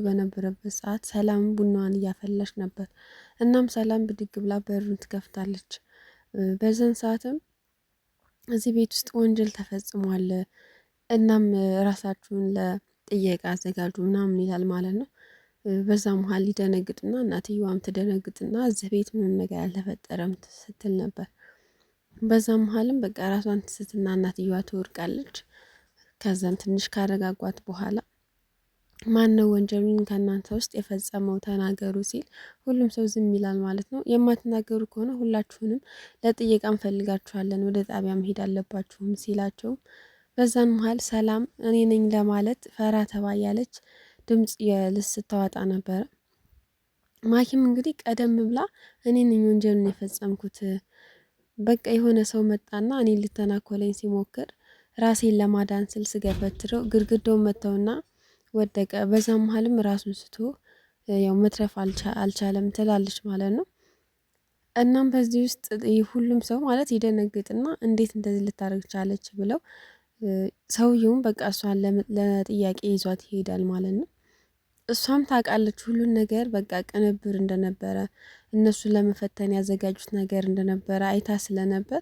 በነበረበት ሰዓት ሰላም ቡናዋን እያፈላች ነበር። እናም ሰላም ብድግ ብላ በሩን ትከፍታለች። በዛን ሰዓትም እዚህ ቤት ውስጥ ወንጀል ተፈጽሟል፣ እናም ራሳችሁን ለጥየቃ አዘጋጁ ምናምን ይላል ማለት ነው። በዛ መሀል ሊደነግጥና እናትየዋም ትደነግጥና እዚህ ቤት ምንም ነገር ያልተፈጠረም ስትል ነበር። በዛ መሀልም በቃ ራሷን ትስትና እናትየዋ ትወድቃለች። ከዛም ትንሽ ካረጋጓት በኋላ ማን ነው ወንጀሉን ከእናንተ ውስጥ የፈጸመው ተናገሩ ሲል ሁሉም ሰው ዝም ይላል ማለት ነው። የማትናገሩ ከሆነ ሁላችሁንም ለጥየቃ እንፈልጋችኋለን፣ ወደ ጣቢያ መሄድ አለባችሁም ሲላቸውም በዛን መሀል ሰላም እኔ ነኝ ለማለት ፈራ ተባ ያለች ድምጽ የልስ ስታወጣ ነበረ። ማኪም እንግዲህ ቀደም ብላ እኔ ነኝ ወንጀሉን የፈጸምኩት፣ በቃ የሆነ ሰው መጣና እኔ ልተናኮለኝ ሲሞክር ራሴን ለማዳን ስል ስገፈትረው ግድግዳውን መተውና ወደቀ። በዛ መሀልም ራሱን ስቶ ያው መትረፍ አልቻለም ትላለች ማለት ነው። እናም በዚህ ውስጥ ሁሉም ሰው ማለት ይደነግጥና እንዴት እንደዚህ ልታደርግ ቻለች ብለው ሰውየውም በቃ እሷን ለጥያቄ ይዟት ይሄዳል ማለት ነው። እሷም ታውቃለች ሁሉን ነገር በቃ ቅንብር እንደነበረ እነሱን ለመፈተን ያዘጋጁት ነገር እንደነበረ አይታ ስለነበር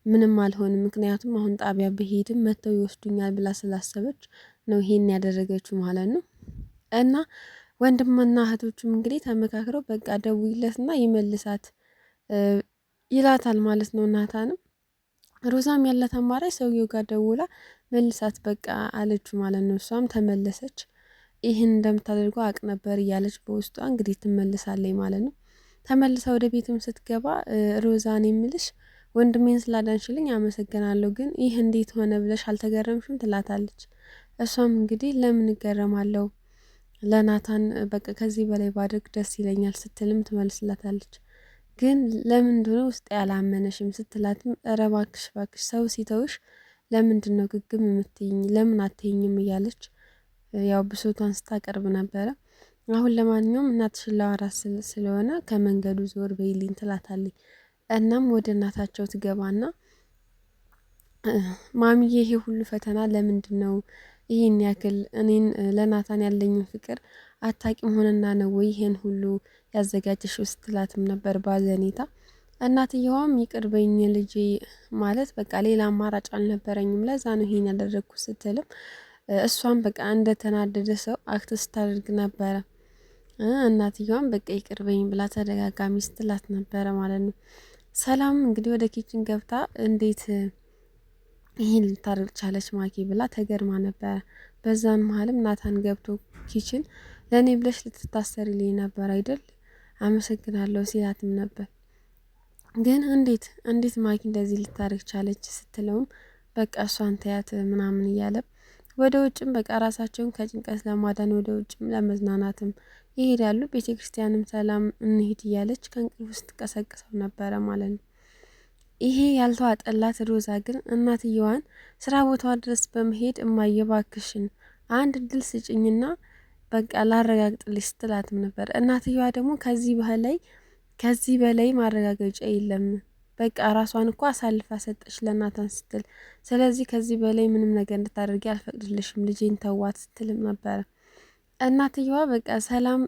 ምንም አልሆንም፣ ምክንያቱም አሁን ጣቢያ ብሄድም መተው ይወስዱኛል ብላ ስላሰበች ነው ይሄን ያደረገችው ማለት ነው። እና ወንድምና እህቶቹም እንግዲህ ተመካክረው በቃ ደውይለትና ይመልሳት ይላታል ማለት ነው። ናታንም ሮዛም ያላት አማራጭ ሰውየው ጋር ደውላ መልሳት በቃ አለችው ማለት ነው። እሷም ተመለሰች። ይህን እንደምታደርገው አቅ ነበር እያለች በውስጧ እንግዲህ ትመልሳለች ማለት ነው። ተመልሳ ወደ ቤትም ስትገባ ሮዛን የምልሽ ወንድሜን ስላዳንሽልኝ አመሰግናለሁ፣ ግን ይህ እንዴት ሆነ ብለሽ አልተገረምሽም ትላታለች። እሷም እንግዲህ ለምን እገረማለሁ ለናታን በቃ ከዚህ በላይ ባድርግ ደስ ይለኛል ስትልም ትመልስላታለች። ግን ለምን እንደሆነ ውስጥ ያላመነሽም ስትላትም ኧረ እባክሽ እባክሽ ሰው ሲተውሽ ለምንድን ነው ግግም የምትይኝ ለምን አትይኝም እያለች ያው ብሶቷን ስታቀርብ ነበረ። አሁን ለማንኛውም እናትሽን ላወራት ስለሆነ ከመንገዱ ዞር በይልኝ ትላታለች። እናም ወደ እናታቸው ትገባና ማሚዬ ይሄ ሁሉ ፈተና ለምንድን ነው ይሄን ያክል እኔን ለናታን ያለኝን ፍቅር አታቂም ሆነና ነው ወይ ይሄን ሁሉ ያዘጋጀሽው ስትላትም ነበር ባዘኔታ። እናትየዋም ይቅር በይኝ ልጄ ማለት በቃ ሌላ አማራጭ አልነበረኝም ለዛ ነው ይሄን ያደረግኩት ስትልም እሷም በቃ እንደተናደደ ሰው አክት ስታደርግ ነበረ። እናትየዋም በቃ ይቅር በይኝ ብላ ተደጋጋሚ ስትላት ነበረ ማለት ነው። ሰላም እንግዲህ ወደ ኪችን ገብታ እንዴት ይሄን ልታደርግ ቻለች ማኪ ብላ ተገርማ ነበረ። በዛን መሀልም ናታን ገብቶ ኪችን ለእኔ ብለሽ ልትታሰሪልኝ ነበር አይደል አመሰግናለሁ ሲላትም ነበር። ግን እንዴት ማኪ እንደዚህ ልታደርግ ቻለች ስትለውም በቃ እሷን ተያት ምናምን እያለም ወደ ውጭም በቃ ራሳቸውን ከጭንቀት ለማዳን ወደ ውጭም ለመዝናናትም ይሄዳሉ። ቤተ ክርስቲያንም ሰላም እንሂድ እያለች ከእንቅልፍ ውስጥ ቀሰቅሰው ነበረ ማለት ነው። ይሄ ያልተዋጠላት ሮዛ ግን እናትየዋን ስራ ቦታዋ ድረስ በመሄድ እማዬ እባክሽን አንድ እድል ስጭኝና በቃ ላረጋግጥልሽ ስትላትም ነበር። እናትየዋ ደግሞ ከዚህ በላይ ማረጋገጫ የለም፣ በቃ ራሷን እኮ አሳልፋ ሰጠች ለናታን ስትል፣ ስለዚህ ከዚህ በላይ ምንም ነገር እንድታደርጊ አልፈቅድልሽም ልጄን ተዋት ስትልም ነበረ። እናትየዋ በቃ ሰላም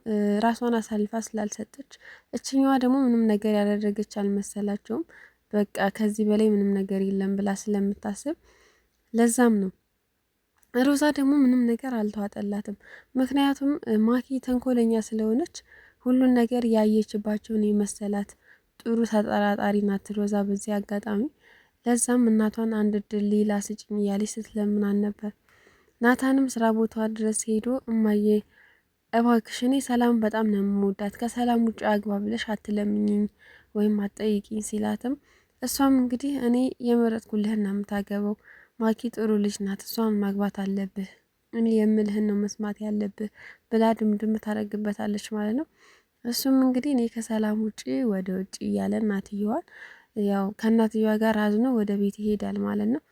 ራሷን አሳልፋ ስላልሰጠች እችኛዋ ደግሞ ምንም ነገር ያደረገች አልመሰላቸውም። በቃ ከዚህ በላይ ምንም ነገር የለም ብላ ስለምታስብ ለዛም ነው። ሮዛ ደግሞ ምንም ነገር አልተዋጠላትም። ምክንያቱም ማኪ ተንኮለኛ ስለሆነች ሁሉን ነገር ያየችባቸውን የመሰላት ጥሩ ተጠራጣሪ ናት ሮዛ በዚህ አጋጣሚ። ለዛም እናቷን አንድ እድል ሌላ ስጭኝ እያለች ስትለምናን ነበር። ናታንም ስራ ቦታዋ ድረስ ሄዶ እማዬ እባክሽ እኔ ሰላም በጣም ነው የምወዳት፣ ከሰላም ውጭ አግባ ብለሽ አትለምኝኝ ወይም አትጠይቂኝ ሲላትም እሷም እንግዲህ እኔ የመረጥኩልህን ነው የምታገባው፣ ማኪ ጥሩ ልጅ ናት፣ እሷን ማግባት አለብህ፣ እኔ የምልህን ነው መስማት ያለብህ ብላ ድምድም ታደርግበታለች ማለት ነው። እሱም እንግዲህ እኔ ከሰላም ውጪ ወደ ውጪ እያለ እናትየዋን ያው ከእናትየዋ ጋር አዝኖ ወደ ቤት ይሄዳል ማለት ነው።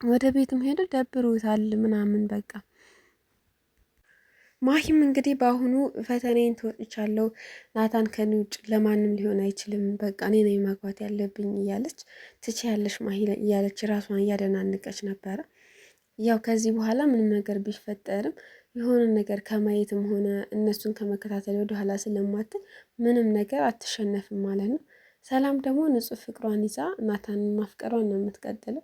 ወደ ቤትም ሄዶ ደብሮታል ምናምን በቃ ማሂም እንግዲህ በአሁኑ ፈተናዬን ተወጥቻለሁ፣ ናታን ከኔ ውጭ ለማንም ሊሆን አይችልም፣ በቃ እኔ ነኝ ማግባት ያለብኝ እያለች ትችያለሽ ማሂ እያለች ራሷን እያደናነቀች ነበረ። ያው ከዚህ በኋላ ምንም ነገር ቢፈጠርም የሆነ ነገር ከማየትም ሆነ እነሱን ከመከታተል ወደኋላ ስለማትል ምንም ነገር አትሸነፍም ማለት ነው። ሰላም ደግሞ ንጹሕ ፍቅሯን ይዛ ናታንን ማፍቀሯን ነው የምትቀጥለው።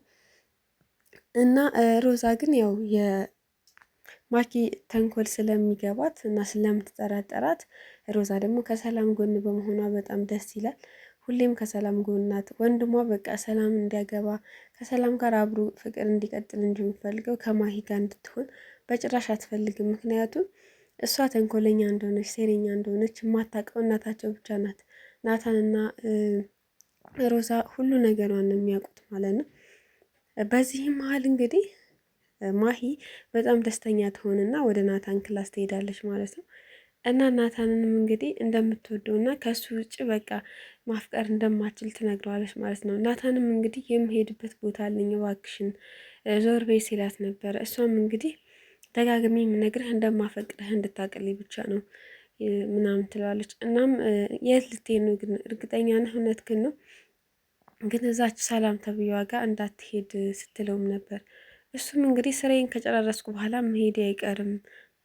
እና ሮዛ ግን ያው የማኪ ተንኮል ስለሚገባት እና ስለምትጠራጠራት ሮዛ ደግሞ ከሰላም ጎን በመሆኗ በጣም ደስ ይላል። ሁሌም ከሰላም ጎን ናት። ወንድሟ በቃ ሰላም እንዲያገባ ከሰላም ጋር አብሮ ፍቅር እንዲቀጥል እንጂ የምትፈልገው ከማሂ ጋር እንድትሆን በጭራሽ አትፈልግም። ምክንያቱም እሷ ተንኮለኛ እንደሆነች ሴረኛ እንደሆነች የማታውቀው እናታቸው ብቻ ናት። ናታንና ሮዛ ሁሉ ነገሯን ነው የሚያውቁት ማለት ነው። በዚህም መሀል እንግዲህ ማሂ በጣም ደስተኛ ትሆንና ወደ ናታን ክላስ ትሄዳለች ማለት ነው። እና ናታንንም እንግዲህ እንደምትወደው እና ከሱ ውጭ በቃ ማፍቀር እንደማችል ትነግረዋለች ማለት ነው። ናታንም እንግዲህ የምሄድበት ቦታ አለኝ እባክሽን ዞር በይ ሲላት ነበረ። እሷም እንግዲህ ደጋግሜ የምነግርህ እንደማፈቅርህ እንድታቅልኝ ብቻ ነው ምናምን ትላለች። እናም የት ልትሄድ ነው ግን እርግጠኛ ነህ እውነትህን ነው ግን እዛች ሰላም ተብዬዋ ጋር እንዳትሄድ ስትለውም ነበር። እሱም እንግዲህ ስራዬን ከጨራረስኩ በኋላ መሄድ አይቀርም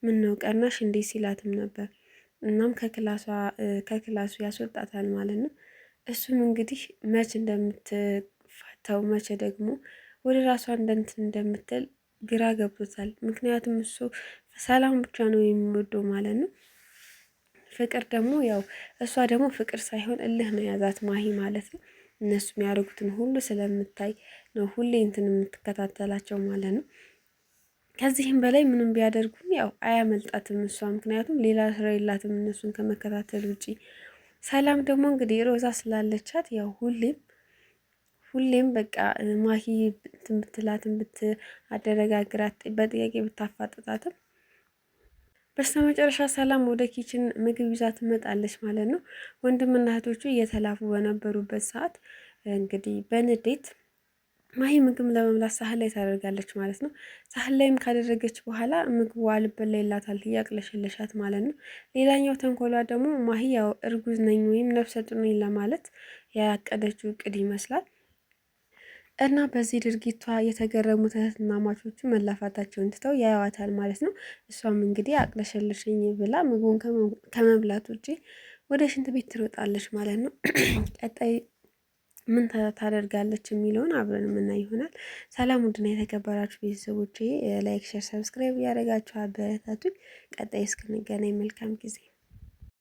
ምን ነው ቀናሽ እንዴ ሲላትም ነበር። እናም ከክላሱ ያስወጣታል ማለት ነው። እሱም እንግዲህ መች እንደምትፋታው መቼ ደግሞ ወደ ራሷ እንደንትን እንደምትል ግራ ገብቶታል። ምክንያቱም እሱ ሰላም ብቻ ነው የሚወደው ማለት ነው። ፍቅር ደግሞ ያው እሷ ደግሞ ፍቅር ሳይሆን እልህ ነው ያዛት ማሂ ማለት ነው። እነሱ የሚያደርጉትን ሁሉ ስለምታይ ነው ሁሌ እንትን የምትከታተላቸው ማለት ነው። ከዚህም በላይ ምንም ቢያደርጉም ያው አያመልጣትም እሷ ምክንያቱም ሌላ ስራ የላትም እነሱን ከመከታተል ውጪ። ሰላም ደግሞ እንግዲህ ሮዛ ስላለቻት ያው ሁሌም በቃ ማሂ ብትላትን ብትአደረጋግራት በጥያቄ ብታፋጥጣትም በስተመጨረሻ ሰላም ወደ ኪችን ምግብ ይዛ ትመጣለች ማለት ነው። ወንድምና እህቶቹ እየተላፉ በነበሩበት ሰዓት እንግዲህ በንዴት ማሂ ምግብ ለመብላት ሳህን ላይ ታደርጋለች ማለት ነው። ሳህን ላይም ካደረገች በኋላ ምግቡ አልበላ ይላታል እያቅለሸለሻት ማለት ነው። ሌላኛው ተንኮሏ ደግሞ ማሂ ያው እርጉዝ ነኝ ወይም ነፍሰ ጡር ነኝ ለማለት ያቀደችው እቅድ ይመስላል። እና በዚህ ድርጊቷ የተገረሙት እህትማማቾቹ መላፋታቸውን ትተው ያዩዋታል ማለት ነው። እሷም እንግዲህ አቅለሸለሸኝ ብላ ምግቡን ከመብላት ውጪ ወደ ሽንት ቤት ትሮጣለች ማለት ነው። ቀጣይ ምን ታደርጋለች የሚለውን አብረን የምናይ ይሆናል። ሰላም ውድና የተከበራችሁ ቤተሰቦቼ ላይክ፣ ሼር፣ ሰብስክራይብ እያደረጋችሁ አበረታቱኝ። ቀጣይ እስክንገናኝ መልካም ጊዜ